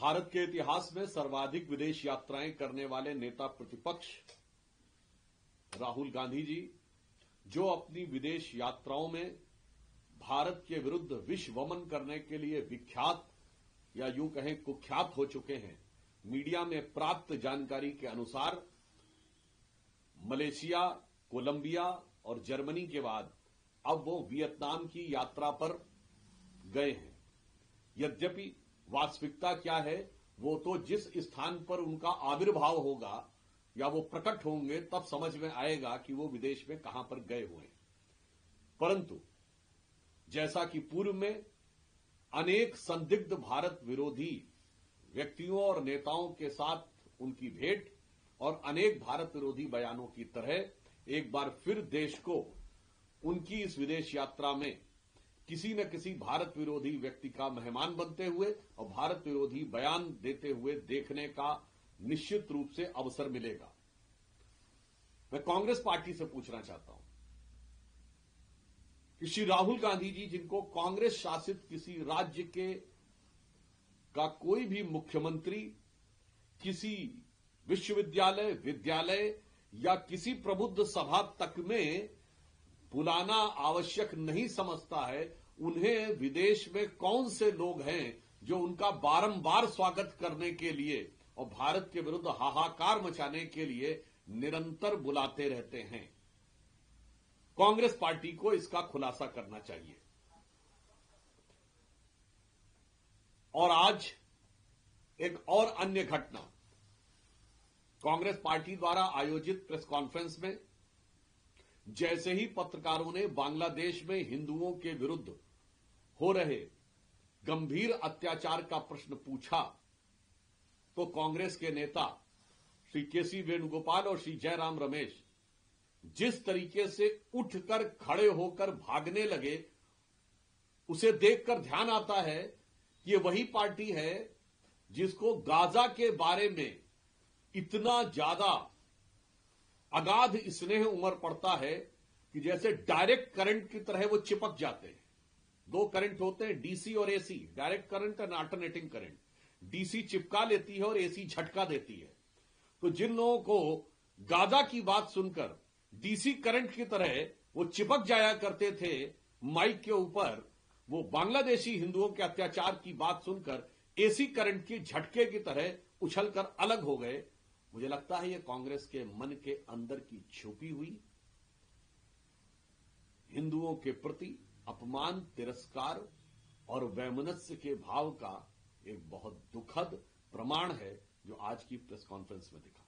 भारत के इतिहास में सर्वाधिक विदेश यात्राएं करने वाले नेता प्रतिपक्ष राहुल गांधी जी, जो अपनी विदेश यात्राओं में भारत के विरुद्ध विषवमन करने के लिए विख्यात या यूं कहें कुख्यात हो चुके हैं। मीडिया में प्राप्त जानकारी के अनुसार मलेशिया, कोलंबिया और जर्मनी के बाद अब वो वियतनाम की यात्रा पर गए हैं। यद्यपि वास्तविकता क्या है, वो तो जिस स्थान पर उनका आविर्भाव होगा या वो प्रकट होंगे तब समझ में आएगा कि वो विदेश में कहां पर गए हुए हैं। परंतु जैसा कि पूर्व में अनेक संदिग्ध भारत विरोधी व्यक्तियों और नेताओं के साथ उनकी भेंट और अनेक भारत विरोधी बयानों की तरह एक बार फिर देश को उनकी इस विदेश यात्रा में किसी न किसी भारत विरोधी व्यक्ति का मेहमान बनते हुए और भारत विरोधी बयान देते हुए देखने का निश्चित रूप से अवसर मिलेगा। मैं कांग्रेस पार्टी से पूछना चाहता हूं कि श्री राहुल गांधी जी, जिनको कांग्रेस शासित किसी राज्य का कोई भी मुख्यमंत्री किसी विश्वविद्यालय, विद्यालय या किसी प्रबुद्ध सभा तक में बुलाना आवश्यक नहीं समझता है, उन्हें विदेश में कौन से लोग हैं जो उनका बारंबार स्वागत करने के लिए और भारत के विरुद्ध हाहाकार मचाने के लिए निरंतर बुलाते रहते हैं। कांग्रेस पार्टी को इसका खुलासा करना चाहिए। और आज एक और अन्य घटना, कांग्रेस पार्टी द्वारा आयोजित प्रेस कॉन्फ्रेंस में जैसे ही पत्रकारों ने बांग्लादेश में हिंदुओं के विरुद्ध हो रहे गंभीर अत्याचार का प्रश्न पूछा, तो कांग्रेस के नेता श्री केसी वेणुगोपाल और श्री जयराम रमेश जिस तरीके से उठकर खड़े होकर भागने लगे, उसे देखकर ध्यान आता है कि ये वही पार्टी है जिसको गाजा के बारे में इतना ज्यादा अगाध स्नेह उमड़ पड़ता है कि जैसे डायरेक्ट करंट की तरह वो चिपक जाते हैं। दो करंट होते हैं, डीसी और एसी, डायरेक्ट करंट और अल्टरनेटिंग करंट। डीसी चिपका लेती है और एसी झटका देती है। तो जिन लोगों को गाजा की बात सुनकर डीसी करंट की तरह वो चिपक जाया करते थे माइक के ऊपर, वो बांग्लादेशी हिंदुओं के अत्याचार की बात सुनकर एसी करंट की झटके की तरह उछलकर अलग हो गए। मुझे लगता है ये कांग्रेस के मन के अंदर की छुपी हुई हिंदुओं के प्रति अपमान, तिरस्कार और वैमनस्य के भाव का एक बहुत दुखद प्रमाण है जो आज की प्रेस कॉन्फ्रेंस में दिखा।